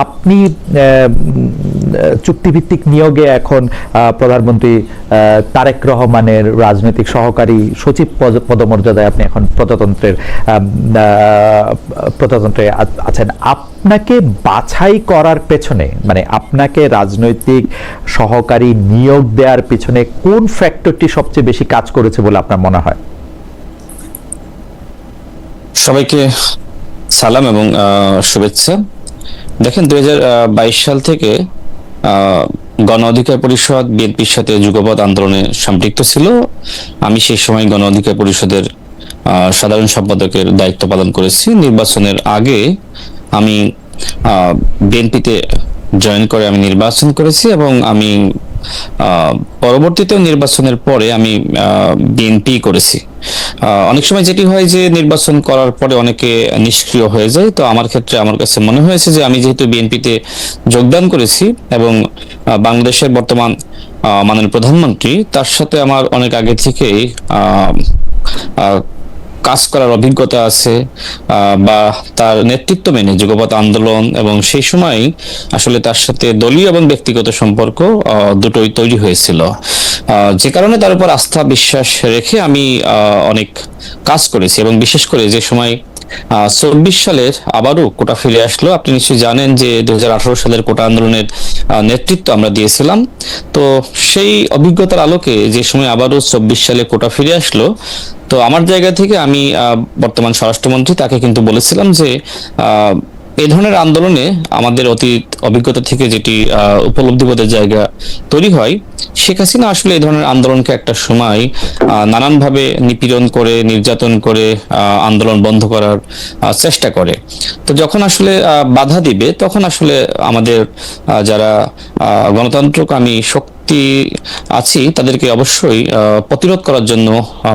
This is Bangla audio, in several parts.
আপনি চুক্তিভিত্তিক নিয়োগে এখন প্রধানমন্ত্রী তারেক রহমানের রাজনৈতিক সহকারী সচিব পদমর্যাদায় আপনি এখন প্রজাতন্ত্রে আছেন। আপনাকে বাছাই করার পেছনে, মানে আপনাকে রাজনৈতিক সহকারী নিয়োগ দেওয়ার পেছনে কোন ফ্যাক্টরটি সবচেয়ে বেশি কাজ করেছে বলে আপনার মনে হয়? সবাইকে সালাম এবং শুভেচ্ছা। দেখেন, 2022 সাল থেকে গণ অধিকার পরিষদ বিএনপির সাথে যুগপৎ আন্দোলনে সম্পৃক্ত ছিল। আমি সেই সময় গণ অধিকার পরিষদের সাধারণ সম্পাদকের দায়িত্ব পালন করেছি। নির্বাচনের আগে আমি বিএনপিতে জয়েন করে আমি নির্বাচন করেছি এবং আমি পরবর্তীতেও নির্বাচনের পরে আমি বিএনপি করেছি। অনেক সময় যেটি হয় যে নির্বাচন করার পরে অনেকে নিষ্ক্রিয় হয়ে যায়, তো আমার ক্ষেত্রে আমার কাছে মনে হয়েছে যে আমি যেহেতু বিএনপিতে যোগদান করেছি এবং বাংলাদেশের বর্তমান মাননীয় প্রধানমন্ত্রী, তার সাথে আমার অনেক আগে থেকেই কাজ করার অভিজ্ঞতা আছে বা তার নেতৃত্ব মেনে যুগপৎ আন্দোলন, এবং সেই সময় আসলে তার সাথে দলীয় এবং ব্যক্তিগত সম্পর্ক দুটোই তৈরি হয়েছিল, যে কারণে তার উপর আস্থা বিশ্বাস রেখে আমি অনেক কাজ করেছি। এবং বিশেষ করে যে সময় 24 সালের আবারও কোটা ফিরে আসলো, আপনি নিশ্চয়ই জানেন যে 2018 সালের কোটা আন্দোলনের নেতৃত্ব আমরা দিয়েছিলাম। তো সেই অভিজ্ঞতার আলোকে যে সময় আবারও 24 সালে কোটা ফিরে আসলো, তো আমার জায়গা থেকে আমি বর্তমান স্বরাষ্ট্রমন্ত্রী তাকে কিন্তু বলেছিলাম যে এই ধরনের আন্দোলনে আমাদের অতীত অভিজ্ঞতা থেকে যেটি উপলব্ধিবোধের জায়গা তৈরি হয়, শেখ হাসিনা আসলে এই ধরনের আন্দোলনকে একটা সময় নানানভাবে নিপীড়ন করে, নির্যাতন করে আন্দোলন বন্ধ করার চেষ্টা করে। তো যখন আসলে বাধা দিবে, তখন আসলে আমাদের যারা গণতন্ত্রকামী শক্তি আছি তাদেরকে অবশ্যই প্রতিরোধ করার জন্য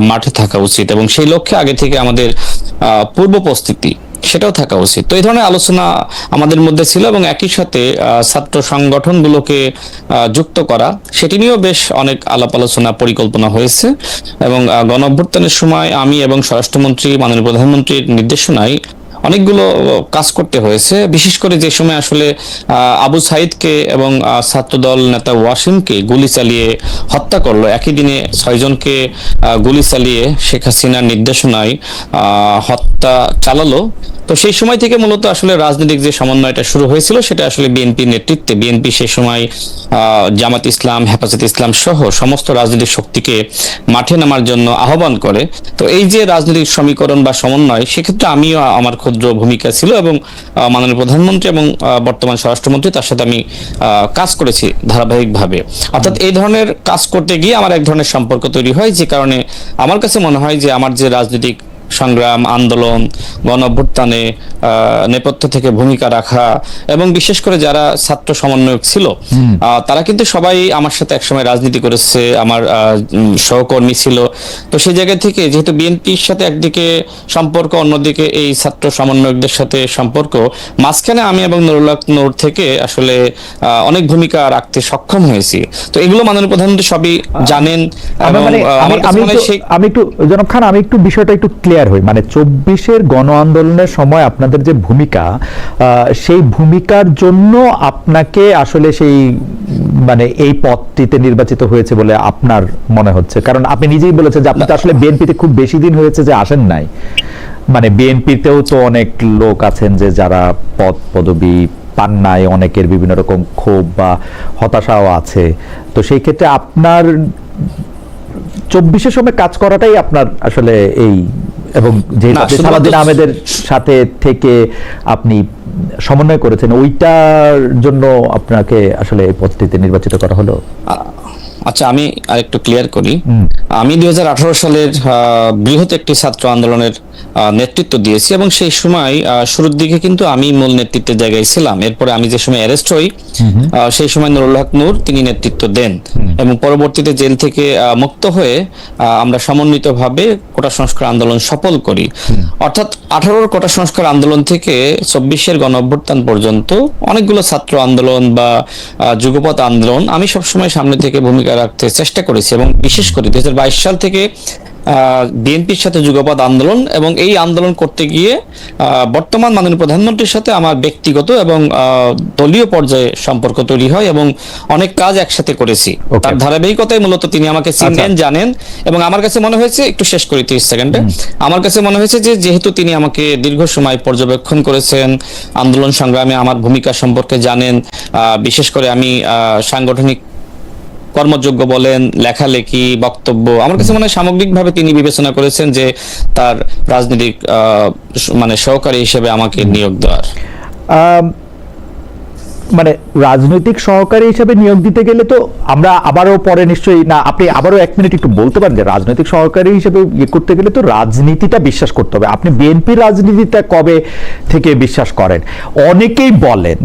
মাঠে থাকা উচিত, এবং সেই লক্ষ্যে আগে থেকে আমাদের পূর্ব প্রস্তুতি সেটাও থাকা উচিত। তো এই ধরনের আলোচনা আমাদের মধ্যে ছিল, এবং একই সাথে ছাত্র সংগঠনগুলোকে যুক্ত করা, সেটি নিয়েও বেশ অনেক আলাপ আলোচনা পরিকল্পনা হয়েছে। এবং গণ অভ্যুত্থানের সময় আমি এবং স্বরাষ্ট্রমন্ত্রী মাননীয় প্রধানমন্ত্রীর নির্দেশনায় অনেকগুলো কাজ করতে হয়েছে। বিশেষ করে যে সময় আসলে আবু সাইদকে এবং ছাত্রদল নেতা ওয়াসিমকে গুলি চালিয়ে হত্যা করলো, একই দিনে 6 জনকে গুলি চালিয়ে শেখ হাসিনার নির্দেশনায় হত্যা চালালো। তো সেই সময় থেকে মূলত আসলে রাজনৈতিক যে সমন্বয়টা শুরু হয়েছিল, সেটা আসলে বিএনপির নেতৃত্বে, বিএনপি সেই সময় জামাত ইসলাম, হেফাজত ইসলাম সহ সমস্ত রাজনৈতিক শক্তিকে মাঠে নামার জন্য আহ্বান করে। তো এই যে রাজনৈতিক সমীকরণ বা সমন্বয়, সেক্ষেত্রে আমিও আমার ক্ষুদ্র ভূমিকা ছিল, এবং মাননীয় প্রধানমন্ত্রী এবং বর্তমান স্বরাষ্ট্রমন্ত্রী তার সাথে আমি কাজ করেছি ধারাবাহিকভাবে। অর্থাৎ এই ধরনের কাজ করতে গিয়ে আমার এক ধরনের সম্পর্ক তৈরি হয়, যে কারণে আমার কাছে মনে হয় যে আমার যে রাজনৈতিক সংগ্রাম, আন্দোলন, গণ অভ্যুত্থানে নেপথ্য থেকে ভূমিকা রাখা, এবং বিশেষ করে যারা ছাত্র সমন্বয়ক ছিল তারা কিন্তু সবাই আমার সাথে একসময় রাজনীতি করেছে, আমার সহকর্মী ছিল। তো সেই জায়গা থেকে যেহেতু বিএনপির সাথে একদিকে সম্পর্ক, অন্যদিকে এই ছাত্র সমন্বয়কদের সাথে সম্পর্ক, মাঝখানে আমি এবং নুরুল হক নূর থেকে আসলে অনেক ভূমিকা রাখতে সক্ষম হয়েছি। তো এগুলো মাননীয় প্রধানমন্ত্রী সবই জানেন। আমি একটু জনাব খান, আমি একটু বিষয়টা একটু ক্লিয়ার হই। মানে 24-এর গণ আন্দোলনের সময় আপনাদের যে ভূমিকা, সেই ভূমিকার জন্য আপনাকে আসলে সেই মানে এই পদটিতে নির্বাচিত হয়েছে বলে আপনার মনে হচ্ছে? কারণ আপনি নিজেই বলেছেন যে আপনি তো আসলে বিএনপিতে খুব বেশি দিন হয়েছে যে আসেন নাই। মানে বিএনপিতেও তো অনেক লোক আছেন যে যারা পদবি পান নাই, অনেকের বিভিন্ন রকম ক্ষোভ বা হতাশাও আছে। তো সেই ক্ষেত্রে আপনার 24-এর সময় কাজ করাটাই আপনার আসলে এই, এবং যে সালাউদ্দিন আহমেদের সাথে থেকে আপনি সমন্বয় করেছেন, ওইটার জন্য আপনাকে আসলে এই পদটিতে নির্বাচিত করা হলো? আচ্ছা, আমি আরেকটু ক্লিয়ার করি। আমি 2018 সালের বৃহৎ একটি ছাত্র আন্দোলনের নেতৃত্ব দিয়েছি, এবং সেই সময় শুরুর দিকে কিন্তু আমি মূল নেতৃত্বের জায়গায় ছিলাম। এরপরে আমি যে সময় অ্যারেস্ট হই, সেই সময় নুরুল হক নূর তিনি নেতৃত্ব দেন, এবং পরবর্তীতে জেল থেকে মুক্ত হয়ে আমরা সমন্বিতভাবে কোটা সংস্কার আন্দোলন সফল করি। অর্থাৎ 18-র কোটা সংস্কার আন্দোলন থেকে 24-এর গণ অভ্যুত্থান পর্যন্ত অনেকগুলো ছাত্র আন্দোলন বা যুগপৎ আন্দোলন আমি সবসময় সামনে থেকে ভূমিকা রাখতে চেষ্টা করেছি। এবং বিশেষ করে 2022 সাল থেকে বিএনপির সাথে যুগপৎ আন্দোলন, এবং এই আন্দোলন করতে গিয়ে বর্তমান মাননীয় প্রধানমন্ত্রীর সাথে আমার ব্যক্তিগত এবং দলীয় পর্যায়ে সম্পর্ক তৈরি হয়, এবং অনেক কাজ একসাথে করেছি। তার ধারাবাহিকতায় মূলত তিনি আমাকে চিনেন, জানেন, এবং আমার কাছে মনে হয়েছে, একটু শেষ করি 30 সেকেন্ডে, আমার কাছে মনে হয়েছে যে যেহেতু তিনি আমাকে দীর্ঘ সময় পর্যবেক্ষণ করেছেন, আন্দোলন সংগ্রামে আমার ভূমিকা সম্পর্কে জানেন, বিশেষ করে আমি সাংগঠনিক কর্মযোগ্য বলেন, লেখালেখি, বক্তব্য, আমার কাছে মনে হয় সামগ্রিকভাবে তিনি বিবেচনা করেছেন যে তার রাজনৈতিক মানে সহকারী হিসেবে আমাকে নিয়োগ দেওয়ার। মানে রাজনৈতিক সহকারী হিসেবে নিয়োগ দিতে গেলে তো আমরা আবারও পরে নিশ্চয়ই, না আপনি আবারও 1 মিনিট একটু বলতে পারেন যে রাজনৈতিক সহকারী হিসেবে ইয়ে করতে গেলে তো রাজনীতিটা বিশ্বাস করতে হবে। আপনি বিএনপির রাজনীতিটা কবে থেকে বিশ্বাস করেন? অনেকেই বলেন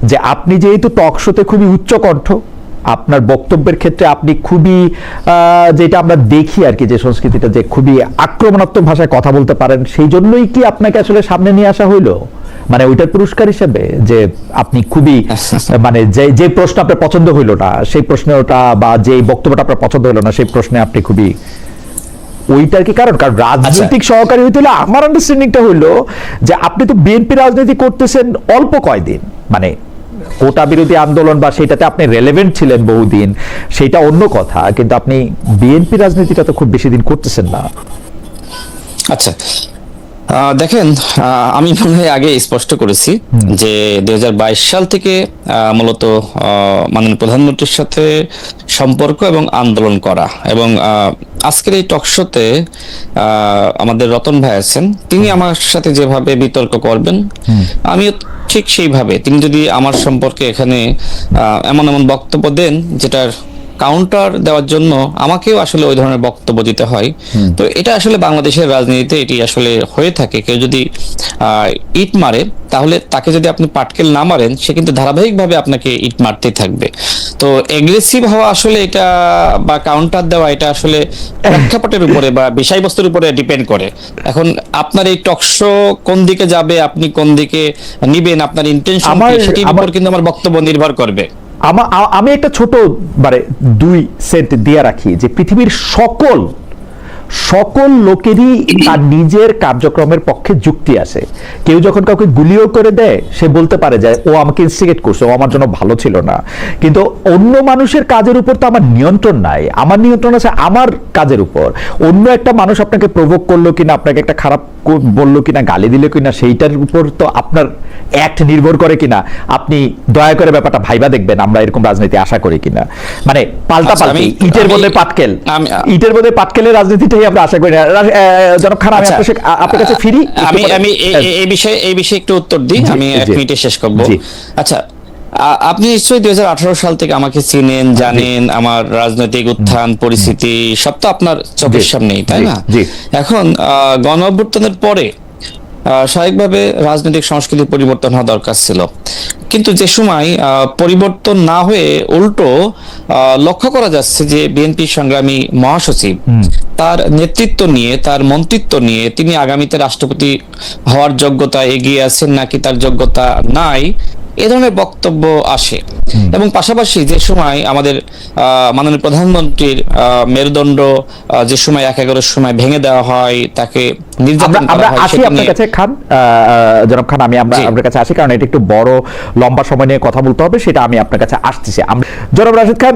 যে আপনি যেহেতু টক শোতে খুবই উচ্চকণ্ঠ, আপনার বক্তব্যের ক্ষেত্রে আপনি খুবই যেটা আমরা দেখি আর কি, যে সংস্কৃতিটা যে খুবই আক্রমণাত্মক ভাষায় কথা বলতে পারেন, সেই জন্যই কি আপনাকে আসলে সামনে নিয়ে আসা হইলো, মানে ওইটার পুরস্কার হিসেবে যে আপনি খুবই মানে যে প্রশ্ন আপনার পছন্দ হইলো না সেই প্রশ্নে ওটা, বা যে বক্তব্যটা আপনার পছন্দ হইলো না সেই প্রশ্নে আপনি খুবই, ওইটার কি কারণ? কারণ রাজনৈতিক সহকারী হইতে হলে আমার আন্ডারস্ট্যান্ডিংটা হইলো যে আপনি তো বিএনপি রাজনীতি করতেছেন অল্প কয়দিন, মানে কোটা বিরোধী আন্দোলন বা সেটাতে আপনি রেলেভেন্ট ছিলেন বহুদিন, সেটা অন্য কথা, কিন্তু আপনি বিএনপি রাজনীতিটা তো খুব বেশি দিন করতেছেন না। আচ্ছা, দেখেন, আমি মনে হয় আগে স্পষ্ট করেছি যে 2022 সাল থেকে মূলত মাননীয় প্রধানমন্ত্রীর সাথে সম্পর্ক এবং আন্দোলন করা, এবং আজকের এই টকশোতে আমাদের রতন ভাই আছেন, তিনি আমার সাথে যেভাবে বিতর্ক করবেন আমিও ঠিক সেইভাবে, তিনি যদি আমার সম্পর্কে এখানে এমন এমন বক্তব্য দেন যেটার কাউন্টার দেওয়ার জন্য আমাকেও আসলে ওই ধরনের বক্তব্য দিতে হয়। তো এটা আসলে বাংলাদেশের রাজনীতিতে এটি আসলে হয়ে থাকে। কেউ যদি ইট মারে, তাহলে তাকে যদি আপনি পাটকেল না মারেন, সে কিন্তু ধারাবাহিকভাবে আপনাকে ইট মারতেই থাকবে। তো এগ্রেসিভ হওয়া আসলে এটা, বা কাউন্টার দেওয়া, এটা আসলে প্রেক্ষাপটের উপরে বা বিষয়বস্তুর উপরে ডিপেন্ড করে। এখন আপনার এই টকশো কোন দিকে যাবে, আপনি কোন দিকে নিবেন, আপনার ইন্টেনশন কি, সেটির উপর কিন্তু আমার বক্তব্য নির্ভর করবে। আমি একটা ছোট মানে 2 সেন্ট দিয়ে রাখি যে পৃথিবীর সকল লোকেরই তার নিজের কার্যক্রমের পক্ষে যুক্তি আছে। কেউ যখন কাউকে গুলিও করে দেয়, সে বলতে পারে যে ও আমাকে ইনস্টিগেট করছে, ও আমার জন্য ভালো ছিল না। কিন্তু অন্য মানুষের কাজের উপর তো আমার নিয়ন্ত্রণ নাই, আমার নিয়ন্ত্রণ আছে আমার কাজের উপর। অন্য একটা মানুষ আপনাকে প্রভোক করলো কিনা, আপনাকে একটা খারাপ বললো কিনা, গালি দিল কিনা, সেইটার উপর তো আপনার অ্যাক্ট নির্ভর করে কিনা। আপনি দয়া করে ব্যাপারটা ভাইবা দেখবেন আমরা এরকম রাজনীতি আশা করি কিনা, মানে পাল্টা পাল্টি, ইটের বদলে পাটকেল, ইটের বদলে পাটকেলের রাজনীতিটাই আমরা আশা করি না। জনাব খান, আমি আপনার কাছে ফিরি, আমি এই বিষয়ে একটু উত্তর দিই, আমি 1 মিনিটে শেষ করব। আচ্ছা, আপনি নিশ্চয়ই 2018 সাল থেকে আমাকে চিনেন, জানেন, আমার রাজনৈতিক উত্থান পরিস্থিতি সব তো আপনার চোখের সামনেই, তাই না? এখন গণ অভ্যুত্থানের পরে স্বাভাবিকভাবে রাজনৈতিক সংস্কৃতির পরিবর্তন হওয়া দরকার ছিল, কিন্তু যে সময় পরিবর্তন না হয়ে উল্টো লক্ষ্য করা যাচ্ছে যে বিএনপি সংগ্রামী মহাসচিব তার নেতৃত্ব নিয়ে, তার মন্ত্রিত্ব নিয়ে তিনি আগামীতে রাষ্ট্রপতি হওয়ার যোগ্যতা এগিয়ে আছেন নাকি তার যোগ্যতা নাই, এ ধরনের বক্তব্য আসে। এবং পাশাপাশি যে সময় আমাদের মাননীয় প্রধানমন্ত্রীর মেরুদণ্ড যে সময় 11-এর সময় ভেঙে দেওয়া হয়, তাকে নির্যাতন করা হয়, আসি আপনার কাছে খান, জনাব খান, আমি আপনার কাছে আসি, কারণ এটা একটু বড় লম্বা সময় নিয়ে কথা বলতে হবে, সেটা আমি আপনার কাছে আসতেছি। জনাব রাশেদ খান,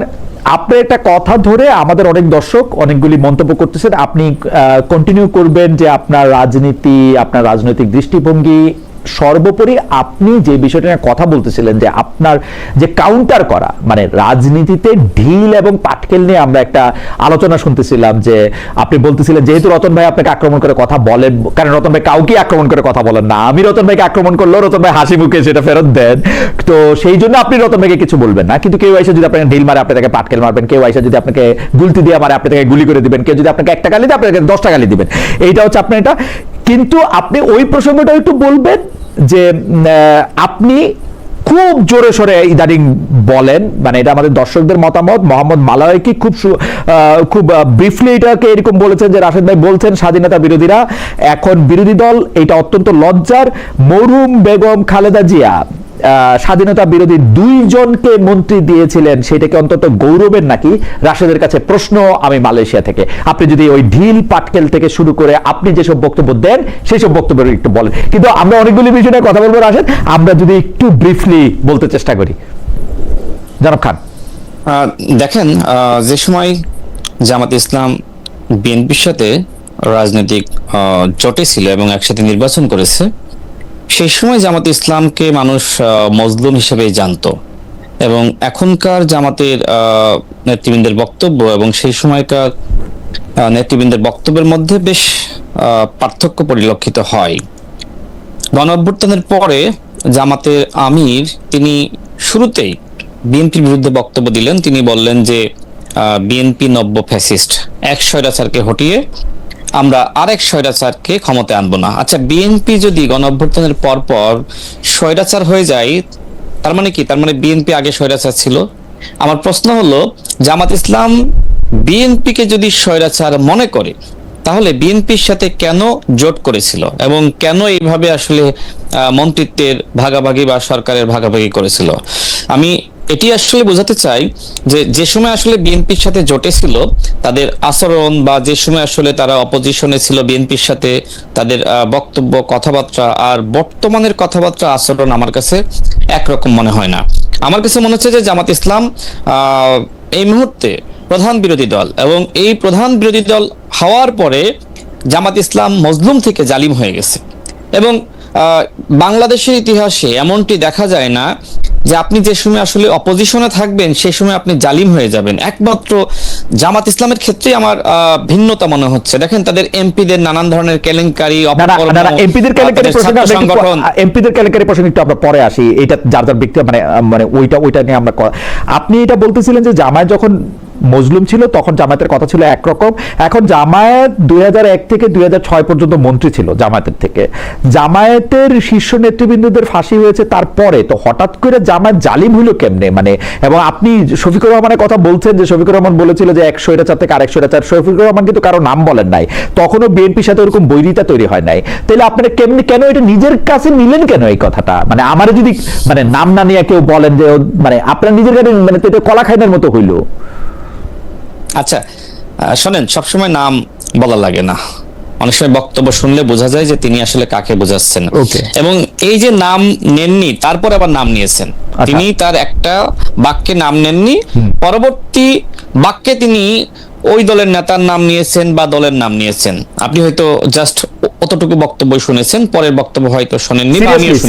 আপনার একটা কথা ধরে আমাদের অনেক দর্শক অনেকগুলি মন্তব্য করতেছেন, আপনি কন্টিনিউ করবেন যে আপনার রাজনীতি, আপনার রাজনৈতিক দৃষ্টিভঙ্গি, সর্বোপরি আপনি যে বিষয়টা নিয়ে কথা বলতেছিলেন যে আপনার যে কাউন্টার করা, মানে রাজনীতিতে ঢিল এবং পাটকেল নিয়ে আমরা একটা আলোচনা শুনতেছিলাম, যে আপনি বলতেছিলেন যেহেতু রতন ভাই আপনাকে আক্রমণ করে কথা বলেন, কারণ রতন ভাই কাউকে আক্রমণ করে কথা বলেন না, আমি রতন ভাইকে আক্রমণ করলেও রতন ভাই হাসি মুখে সেটা ফেরত দেন, তো সেই জন্য আপনি রতন ভাইকে কিছু বলবেন না। কিন্তু কেউ এসে যদি আপনাকে ঢিল মারে, আপনি তাকে পাটকেল মারবেন, কেউ এসে যদি আপনাকে গুলতি দিয়ে মারে, আপনি তাকে গুলি করে দিবেন, কেউ যদি আপনাকে 1টা গালি দেয়, আপনাকে 10টা গালি দিবেন, এইটা হচ্ছে আপনার এটা। কিন্তু আপনি ওই প্রসঙ্গটা একটু বলবেন যে আপনি খুব জোরে সোরে ইদানিং বলেন, মানে এটা আমাদের দর্শকদের মতামত, মোহাম্মদ মালাওয়াইকি খুব ব্রিফলি এটাকে এরকম বলেছেন যে রাশেদ ভাই বলছেন স্বাধীনতা বিরোধীরা এখন বিরোধী দল, এটা অত্যন্ত লজ্জার। মরহুম বেগম খালেদা জিয়া স্বাধীনতা বিরোধী 2 জনকে মন্ত্রী দিয়েছিলেন, সেটাকে অন্তত গৌরবের নাকি? রাশেদের কাছে প্রশ্ন আমি মালয়েশিয়া থেকে। আপনি যদি ওই ঢিল পাটকেল থেকে শুরু করে আপনি যেসব বক্তব্য দেন সেই সব বক্তব্য একটু বলেন। কিন্তু আমরা অনেকগুলি বিষয় নিয়ে কথা বলবো রাশেদ, আমরা যদি একটু ব্রিফলি বলতে চেষ্টা করি। জনাব খান। দেখেন, যে সময় জামাত ইসলাম বিএনপির সাথে রাজনৈতিক জোটে ছিল এবং একসাথে নির্বাচন করেছে, সেই সময় জামাত ইসলামকে মানুষ মজলুম হিসেবেই জানতো। এবং এখনকার জামাতের নেতৃবৃন্দের বক্তব্য এবং সেই সময়কার নেতৃবৃন্দের বক্তব্যের মধ্যে বেশ পার্থক্য পরিলক্ষিত হয়। গণ অভ্যুত্থানের পরে জামাতের আমির তিনি শুরুতেই বিএনপির বিরুদ্ধে বক্তব্য দিলেন। তিনি বললেন যে বিএনপি নব্য ফ্যাসিস্ট, এক স্বৈরাচারকে হটিয়ে আমরা আরেক স্বৈরাচারকে ক্ষমতায় আনবো না। আচ্ছা, বিএনপি যদি গণ অভ্যুত্থানের পর পর স্বৈরাচার হয়ে যায়, তার মানে কি? তার মানে বিএনপি আগে স্বৈরাচার ছিল? আমার প্রশ্ন হলো, জামাত ইসলাম বিএনপিকে যদি স্বৈরাচার মনে করে, তাহলে বিএনপির সাথে কেন জোট করেছিল এবং কেন এইভাবে আসলে মন্ত্রিত্বের ভাগাভাগি বা সরকারের ভাগাভাগি করেছিল? আমি এটি আসলে বোঝাতে চাই যে যে সময় আসলে বিএনপির সাথে জোটে ছিল তাদের আচরণ, বা যে সময় আসলে তারা অপোজিশনে ছিল বিএনপির সাথে তাদের বক্তব্য, কথাবার্তা আর বর্তমানের কথাবার্তা, আচরণ আমার কাছে একরকম মনে হয় না। আমার কাছে মনে হচ্ছে যে জামাত ইসলাম এই মুহূর্তে প্রধান বিরোধী দল, এবং এই প্রধান বিরোধী দল হওয়ার পরে জামাত ইসলাম মজলুম থেকে জালিম হয়ে গেছে। এবং বাংলাদেশের ইতিহাসে এমনটি দেখা যায় না যে আপনি যে সময় আসলে অপোজিশনে থাকবেন সেই সময় আপনি জালিম হয়ে যাবেন। একমাত্র জামাত ইসলামের ক্ষেত্রে আমার ভিন্নতা মনে হচ্ছে। দেখেন, তাদের এমপিদের নানান ধরনের কেলেঙ্কারি, এমপিদের কেলেঙ্কারি প্রসঙ্গে একটু আমরা পরে আসি। এটা যার যার ব্যক্তি মানে ওইটা নিয়ে আমরা, আপনি এটা বলতেছিলেন যে জামায়াত যখন মজলুম ছিল তখন জামায়াতের কথা ছিল একরকম। এখন জামায়াত 2001 থেকে 2006 পর্যন্ত মন্ত্রী ছিল জামায়াতের থেকে। জামায়াতের শীর্ষ নেতৃবৃন্দদের ফাঁসি হয়েছে তারপরে, তো হঠাৎ করে জামায়াত জালিম হইল কেমনে? মানে, এবং আপনি শফিকুর রহমানের কথা বলছেন যে শফিকুর রহমান বলেছিল যে এক স্বৈরাচার থেকে আরেক স্বৈরাচার। শফিকুর রহমান কিন্তু কারো নাম বলেন নাই, তখনও বিএনপির সাথে ওরকম বৈরিতা তৈরি হয় নাই। তাহলে আপনারা কেন এটা নিজের কাছে নিলেন কেন এই কথাটা? মানে আমার যদি মানে নাম না নিয়ে কেউ বলেন যে মানে আপনার নিজের কাছে, মানে তো এটা কলা খাইনের মতো হইল। আচ্ছা, শোনেন, সবসময় নাম বলা লাগে না। অনেক সময় বক্তব্য শুনলে বোঝা যায় যে তিনি আসলে কাকে বোঝাচ্ছেন। এবং এই যে নাম নেননি, তারপর আবার নাম নিয়েছেন। তিনি তার একটা বাক্যে নাম নেননি, পরবর্তী বাক্যে তিনি ওই দলের নেতার নাম নিয়েছেন বা দলের নাম নিয়েছেন। আপনি হয়তো জাস্ট অতটুকু বক্তব্য শুনেছেন, পরের বক্তব্য হয়তো শোনেননি।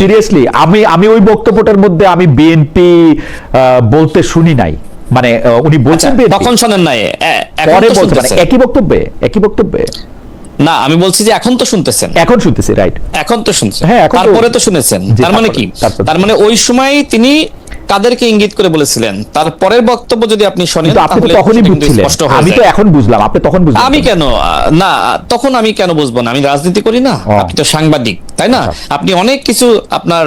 সিরিয়াসলি আমি ওই বক্তব্যটার মধ্যে আমি বিএনপি বলতে শুনি নাই। মানে উনি বলছেন তখন শোনেন নাই, পরে বলছেন একই বক্তব্যে না, আমি বলছি যে এখন তো শুনতেছেন। এখন শুনতেছি, রাইট, এখন তো শুনছেন, হ্যাঁ, তারপরে তো শুনেছেন। তার মানে কি? তার মানে ওই সময় তিনি কাদেরকে ইঙ্গিত করে বলেছিলেন, তার পরের বক্তব্য যদি আপনি শোনেন তাহলে তখনই বুঝছিলেন। আমি তো এখন বুঝলাম, আপনি তখন বুঝলেন। আমি কেন না, তখন আমি কেন বুঝবো না? আমি রাজনীতি করি না, আপনি তো সাংবাদিক, তাই না? আপনি অনেক কিছু, আপনার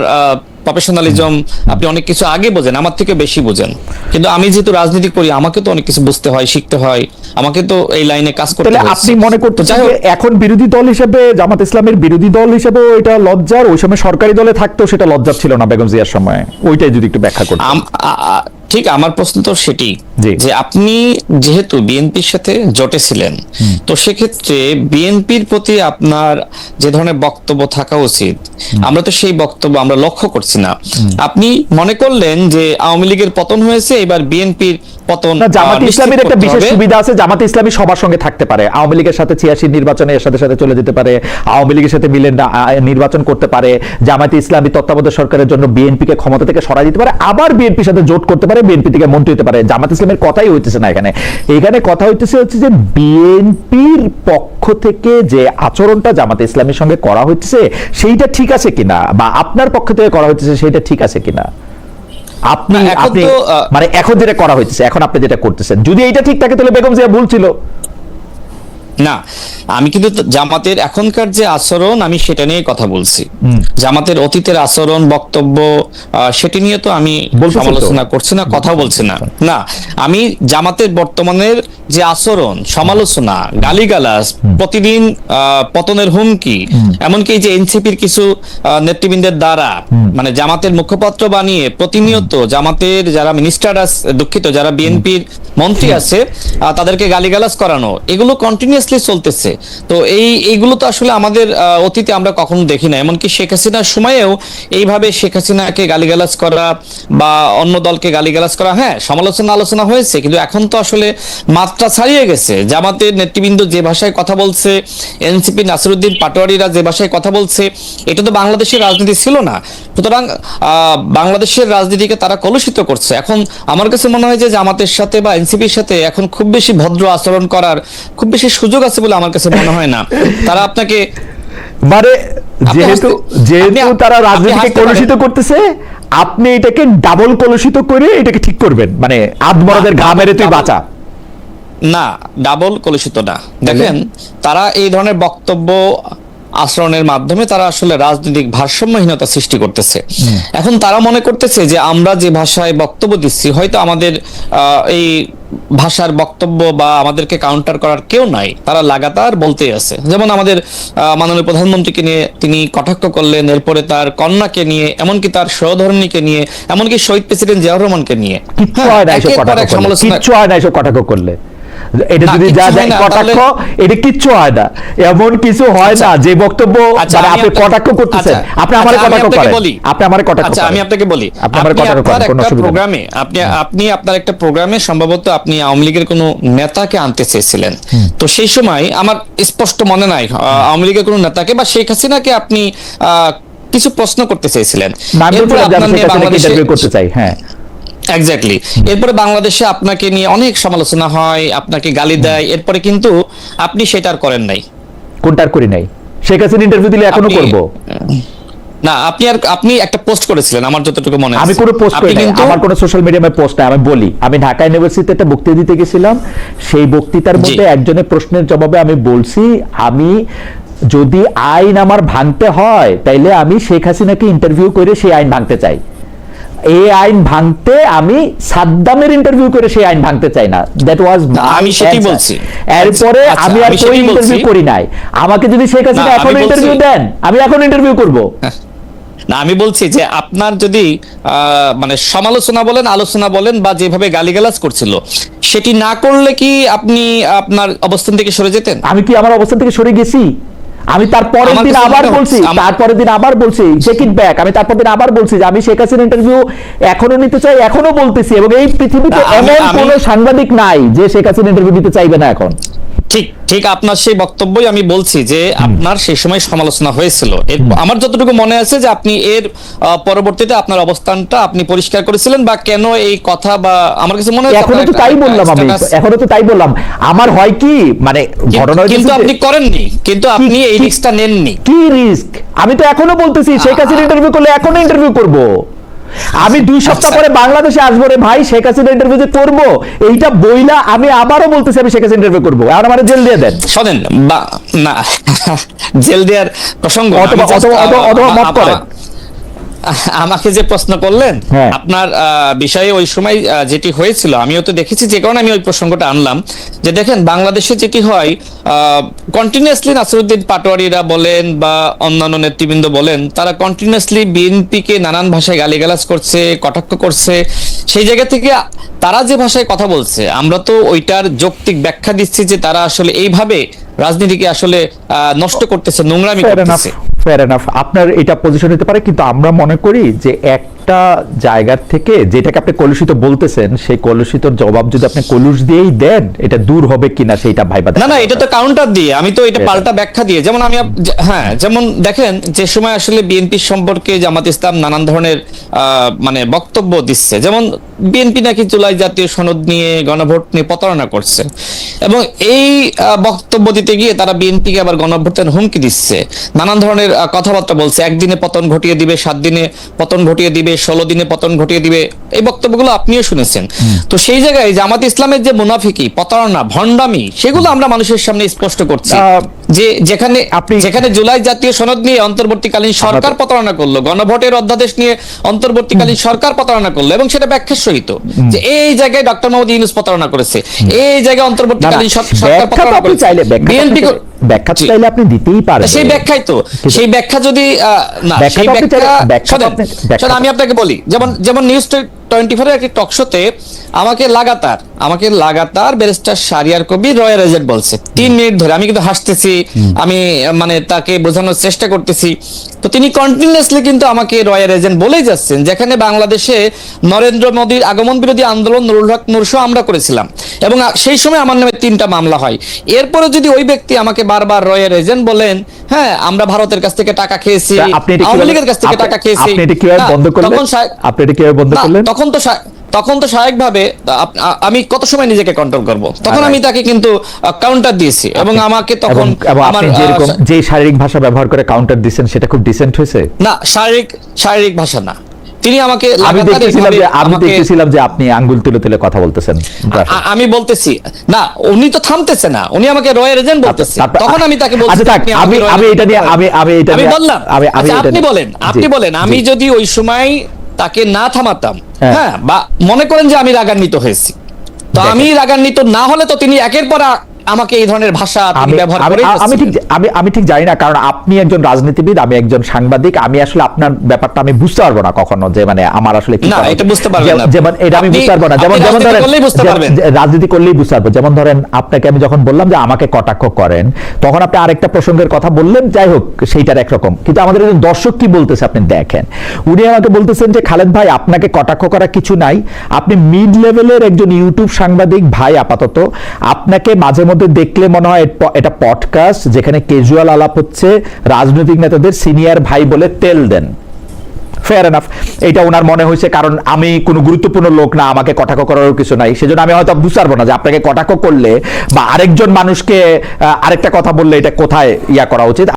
প্রফেশনালিজম, আপনি অনেক কিছু আগে বোঝেন, আমার থেকে বেশি বোঝেন। কিন্তু আমি যেহেতু রাজনীতি করি, আমাকে তো অনেক কিছু বুঝতে হয়, শিখতে হয়, আমাকে তো এই লাইনে কাজ করতে হয়। আপনি মনে করতে চাই এখন বিরোধী দল হিসেবে, জামাত ইসলামের বিরোধী দল হিসেবে এটা লজ্জার, ওই সময় সরকারি দলে থাকতেও সেটা লজ্জার ছিল না বেগম জিয়ার সময়? ওইটাই যদি একটু ব্যাখ্যা করতেন। ঠিক, আমার প্রশ্ন তো সেটি যে আপনি যেহেতু বিএনপির সাথে জোটে ছিলেন, তো সেক্ষেত্রে বিএনপির প্রতি আপনার যে ধরনের বক্তব্য থাকা উচিত, আমরা তো সেই বক্তব্য আমরা লক্ষ্য করছি না। আপনি মনে করলেন যে আওয়ামী লীগের পতন হয়েছে, এবার বিএনপির পতন। জামাত ইসলামের একটা বিশেষ সুবিধা আছে, জামাত ইসলামী সবার সঙ্গে থাকতে পারে। আওয়ামী লীগের সাথে 86 নির্বাচনে এর সাথে সাথে চলে যেতে পারে, আওয়ামী লীগের সাথে মিলে নির্বাচন করতে পারে। জামাত ইসলামী তত্ত্বাবধায়ক সরকারের জন্য বিএনপিকে ক্ষমতা থেকে সরাই দিতে পারে, আবার বিএনপির সাথে জোট করতে পারে, বিএনপি থেকে মন্ত্রী হতে পারে। জামাত ইসলামের কথাই হইতেছে না এখানে কথা হচ্ছে যে বিএনপির পক্ষ থেকে যে আচরণটা জামাত ইসলামের সঙ্গে করা হচ্ছে সেইটা ঠিক আছে কিনা, বা আপনার পক্ষ থেকে করা হচ্ছে সেইটা ঠিক আছে কিনা? আপনি মানে এখন যেটা করা হচ্ছে, এখন আপনি যেটা করতেছেন, যদি এইটা ঠিক থাকে তাহলে বেগম জিয়া ভুল ছিল। না, আমি কিন্তু জামাতের এখনকার যে আচরণ আমি সেটা নিয়ে কথা বলছি। জামাতের অতীতের আচরণ বক্তব্য সেটি নিয়ে তো আমি সমালোচনা করছি না, কথা বলছি না। না, আমি জামাতের বর্তমানের যে আচরণ, সমালোচনা, গালিগালাজ, প্রতিদিন পতনের হুমকি, এমনকি যে এনসিপির কিছু নেতৃবৃন্দের দ্বারা মানে জামাতের মুখপাত্র বানিয়ে প্রতিনিয়ত জামাতের যারা মিনিস্টার আছে, দুঃখিত, যারা বিএনপির মন্ত্রী আছে তাদেরকে গালিগালাজ করানো, এগুলো কন্টিনিউয়াসলি চলতেছে। তো এইগুলো তো আসলে আমাদের অতীতে আমরা কখনো দেখি না। এমনকি শেখ হাসিনার সময়েও এইভাবে শেখ হাসিনাকে গালিগালাজ করা বা অন্য দলকে গালিগালাজ করা, হ্যাঁ, সমালোচনা আলোচনা হয়েছে, কিন্তু এখন তো আসলে মাত্রা ছাড়িয়ে গেছে। জামাতের নেতৃবৃন্দ যে ভাষায় কথা বলছে, এনসিপি নাসিরউদ্দিন পাটোয়ারিরা যে ভাষায় কথা বলছে, এটা তো বাংলাদেশের রাজনীতি ছিল না। সুতরাং বাংলাদেশের রাজনীতিকে তারা কলুষিত করছে। এখন আমার কাছে মনে হয় যে জামাতের সাথে বা এনসিপির সাথে এখন খুব বেশি ভদ্র আচরণ করার খুব বেশি সুযোগ আছে বলে আমার কাছে মনে হয় না। তারা আপনাকে মানে যেহেতু তারা রাজনীতিকে কলুষিত করতেছে, আপনি এটাকে ডাবল কলুষিত করে এটাকে ঠিক করবেন, মানে আদমরাদের ঘা মেরে তুই বাঁচা। না, ডাবল কলুষিত না। দেখেন, তারা এই ধরনের বক্তব্য আচরণের মাধ্যমে তারা আসলে রাজনৈতিক ভারসাম্যহীনতা সৃষ্টি করতেছে। এখন তারা মনে করতেছে যে আমরা যে ভাষায় বক্তব্য দিচ্ছি, হয়তো আমাদের এই ভাষার বক্তব্য বা আমাদেরকে কাউন্টার করার কেউ নাই, তারা লাগাতার বলতেই আছে। যেমন আমাদের মাননীয় প্রধানমন্ত্রীকে নিয়ে তিনি কটাক্ষ করলেন, এরপরে তার কন্যাকে নিয়ে, এমনকি তার সহধর্মিণীকে নিয়ে, এমনকি শহীদ প্রেসিডেন্ট জিয়াউর রহমানকে নিয়ে। কিচ্ছু হয় না এসব কটাক্ষ করলে। এটা যদি যা যায় কটাক্ষ, এটা কিচ্ছু হয় না, এমন কিছু হয় না যে বক্তব্য আপনি কটাক্ষ করতেছেন। আপনি আমার কটাক্ষ করেন, আপনি আমার কটাক্ষ করেন। আমি আপনাকে বলি, আপনি আপনার একটা প্রোগ্রামে সম্ভবত আপনি আওয়ামী লীগের কোনো নেতাকে আনতে চেয়েছিলেন। তো সেই সময় আমার স্পষ্ট মনে নাই আওয়ামী লীগের কোনো নেতাকে বা শেখ হাসিনাকে আপনি কিছু প্রশ্ন করতে চেয়েছিলেন। করতে চাই, হ্যাঁ, এক্স্যাক্টলি। এরপরে বাংলাদেশে আপনাকে নিয়ে অনেক সমালোচনা হয়, আপনাকে গালি দেয়, এরপরে কিন্তু আপনি সেটা আর করেন নাই। কোনটার করি নাই? শেখ হাসিনা ইন্টারভিউ দিলে এখনো করব না। আপনি একটা পোস্ট করেছিলেন আমার যতটুকু মনে আছে। আমি কোনো পোস্ট করি নাই, আমার কোনো সোশ্যাল মিডিয়ায় পোস্ট নাই। আমি বলি, আমি ঢাকা ইউনিভার্সিটিতে একটা বক্তৃতা দিতে গেছিলাম, সেই বক্তৃতার মধ্যে একজনের প্রশ্নের জবাবে আমি বলছি, আমি যদি আইন আমার ভাঙতে হয় তাইলে আমি শেখ হাসিনাকে ইন্টারভিউ করে সেই আইন ভাঙতে চাই। এই আইন ভাঙতে আমি সাদ্দামের ইন্টারভিউ করে সেই আইন ভাঙতে চাই না। দ্যাট ওয়াজ আমি সেটাই বলছি। এরপরে আমি আর কোই ইন্টারভিউ করি নাই। আমাকে যদি শেখ হাসিনা এখন ইন্টারভিউ দেন, আমি এখন ইন্টারভিউ করব না। আমি বলছি যে আপনার যদি মানে সমালোচনা বলেন, আলোচনা বলেন, বা যেভাবে গালিগালাজ করছিল সেটি না করলে কি আপনি আপনার অবস্থান থেকে সরে যেতেন? আমি কি আমার অবস্থান থেকে সরে গেছি? আমি তারপরের দিন আবার বলছি টেক ইট ব্যাক। আমি তারপর দিন আবার বলছি যে আমি শেখ হাসিনা ইন্টারভিউ এখনো নিতে চাই, এখনো বলতেছি, এবং এই পৃথিবীতে এমন কোনো সাংবাদিক নাই যে শেখ হাসিনা ইন্টারভিউ নিতে চাইবে না এখন। ঠিক আপনার সেই বক্তব্যই আমি বলছি যে আপনার সেই সময় সমালোচনা হয়েছিল। আমার যতটুকু মনে আছে যে আপনি এর পরবর্তীতে আপনার অবস্থানটা আপনি পরিষ্কার করেছিলেন, বা কেন এই কথা, বা আমার কাছে মনে হয় এখনো তো তাই বললাম। আমি এখনো তো তাই বললাম। আমার হয় কি, মানে ঘটনা কিন্তু আপনি করেননি, কিন্তু আপনি এই রিস্কটা নেননি। কি রিস্ক? আমি তো এখনো বলতেছি শেখ হাসিনা ইন্টারভিউ করলে এখনো ইন্টারভিউ করব। আমি 2 সপ্তাহ পরে বাংলাদেশে আসবো রে ভাই, শেখ হাসিনা ইন্টারভিউ যে করবো এইটা বইলা আমি আবারও বলতেছি আমি শেখ হাসিনা ইন্টারভিউ করবো। আর আমার জেল দিয়ে দেন, শোনেন না, জেল দেওয়ার প্রসঙ্গ মত করেন। আমাকে যে প্রশ্ন করলেন আপনার বিষয়ে ওই সময় যেটি হয়েছিল আমিও তো দেখেছি, যে কারণে আমি ওই প্রসঙ্গটা আনলাম। যে দেখেন, বাংলাদেশে যেটি হয়, কন্টিনিউয়াসলি নাসিরউদ্দিন পাটোয়ারিরা বলেন বা অন্যান্য নেতৃবৃন্দ বলেন, তারা কন্টিনিউয়াসলি বিএনপিকে নানান ভাষায় গালিগালাজ করছে, কটাক্ষ করছে। সেই জায়গা থেকে তারা যে ভাষায় কথা বলছে, আমরা তো ওইটার যৌক্তিক ব্যাখ্যা দিচ্ছি যে তারা আসলে এইভাবে রাজনীতিকে আসলে নষ্ট করতেছে, নোংরামি করতেছে। ফেয়ার এনাফ, আপনার এটা পজিশন হতে পারে, কিন্তু আমরা মনে করি যে একটা জায়গা থেকে যেটাকে আপনি কলুষিত বলতেছেন, সেই কলুষিতর জবাব যদি আপনি কলুষ দিয়েই দেন, এটা দূর হবে কিনা সেইটা ভাইবা। না, এটা তো কাউন্টার দিয়ে, আমি তো এটা পাল্টা ব্যাখ্যা দিয়ে। যেমন আমি যেমন দেখেন, যে সময় আসলে বিএনপি সম্পর্কে জামাত ইসলাম নানান ধরনের মানে বক্তব্য দিচ্ছে, যেমন বিএনপি নাকি জুলাই জাতীয় সনদ নিয়ে, গণভোট নিয়ে প্রতারণা করছে, এবং এই বক্তব্য দিতে গিয়ে তারা বিএনপিকে আবার গণভোটের হুমকি দিচ্ছে, নানান ধরনের কথাবার্তা বলছে। একদিনে পতন ঘটিয়ে দিবে, 7 দিনে পতন ঘটিয়ে দিবে, 16 দিনে পতন ঘটিয়ে দিবে, এই বক্তব্যগুলো আপনিও শুনেছেন। তো সেই জায়গায় জামাত ইসলামের যে মুনাফিকি, প্রতারণা, ভণ্ডামি, সেগুলো আমরা মানুষের সামনে স্পষ্ট করছি যে যেখানে জুলাই জাতীয় সনদ নিয়ে অন্তর্বর্তীকালীন সরকার প্রতারণা করলো, গণভোটের অধ্যাদেশ নিয়ে অন্তর্বর্তীকালীন সরকার প্রতারণা করলো, এবং সেটা ব্যাখ্যার সহিত যে এই জায়গায় ডক্টর মোহাম্মদ ইউনূস প্রতারণা করেছে, এই জায়গায় অন্তর্বর্তীকালীন সরকার প্রতারণা করেছে, বিএনপি ব্যাখ্যা চাইলে আপনি দিতেই পারেন। সেই ব্যাখ্যাই তো, সেই ব্যাখ্যা যদি না, সেই ব্যাখ্যা আমি আপনাকে বলি, যেমন নিউজ 24 এর একটি টকশোতে আমাকে লাগাতার barrister Shahriar Kabir royal agent বলছে 3 মিনিট ধরে। আমি কিন্তু হাসতেছি, আমি মানে তাকে বোঝানোর চেষ্টা করতেছি, তো তিনি কন্টিনিউয়াসলি কিন্তু আমাকে রয়্যাল এজেন্ট বলেই যাচ্ছেন। যেখানে বাংলাদেশে নরেন্দ্র মোদীর আগমন বিরোধী আন্দোলন নুরুল হক নূরসহ আমরা করেছিলাম, এবং সেই সময় আমার নামে 3টা মামলা হয়। এরপরে যদি ওই ব্যক্তি আমাকে বারবার রয়্যাল এজেন্ট বলেন, হ্যাঁ আমরা ভারতের কাছ থেকে টাকা খেয়েছি, আওয়ামী লীগের কাছ থেকে টাকা খেয়েছি, আপনি এটা কিভাবে বন্ধ করলেন? তখন তো স্বাভাবিকভাবে আমি কত সময় নিজেকে কন্ট্রোল করব, তখন আমি তাকে কিন্তু কাউন্টার দিয়েছি, এবং আমাকে তখন আমার যে শারীরিক ভাষা ব্যবহার করে কাউন্টার দিয়েছেন সেটা খুব ডিসেন্ট হয়েছে না। শারীরিক ভাষা না, তিনি আমাকে আমি দেখতেছিলাম যে আপনি আঙ্গুল তুলে তুলে কথা বলতেছেন। আমি বলতেছি না, উনি তো থামতেছে না, উনি আমাকে রয়্যাল এজেন্ট বলতেছে, তখন আমি তাকে বলছি আমি এটা নিয়ে আমি বললাম আপনি বলেন আমি যদি ওই সময় তাকে না থামাতাম, হ্যাঁ, বা মনে করেন যে আমি রাগান্বিত হয়েছি, তো আমি রাগান্বিত না হলে তো তিনি একের পর আমাকে এই ধরনের ভাষা ব্যবহার করে। আমি ঠিক জানি না, কারণ আপনি একজন রাজনীতিবিদ, আমি একজন সাংবাদিক, আমি আসলে আপনার ব্যাপারটা আমি বুঝতে পারবো না কখনো, যে মানে আমার আসলে না, এটা বুঝতে পারবেন না, যেমন এটা আমি বুঝতে পারবো না, যেমন ধরেন রাজনীতি করলেই বুঝতে পারবো। যেমন ধরেন আপনাকে আমি যখন বললাম যে আমাকে কটাক্ষ করেন, তখন আপনি আরেকটা প্রসঙ্গের কথা বললেন, যাই হোক সেইটার একরকম, কিন্তু আমাদের একজন দর্শক কি বলতেছে আপনি দেখেন। উনি আমাকে বলতেছেন যে খালেদ ভাই, আপনাকে কটাক্ষ করা কিছু নাই, আপনি মিড লেভেলের একজন ইউটিউব সাংবাদিক ভাই, আপাতত আপনাকে মাঝে মধ্যে দেখলে মনে হয় এটা পডকাস্ট যেখানে ক্যাজুয়াল আলাপ হচ্ছে, রাজনৈতিক নেতাদের সিনিয়র ভাই বলে তেল দেন। ফেয়ার এনাফ, এটা ওনার মনে হয়েছে, কারণ আমি কোনো গুরুত্বপূর্ণ লোক না, আমাকে কটাক্ষ করারও কিছু নাই, সেজন্য আমি হয়তো বুঝতে পারবো না যে আপনাকে কটাক্ষ করলে বা আরেকজন মানুষকে আরেকটা কথা বললে এটা কোথায় ইয়া করা উচিত।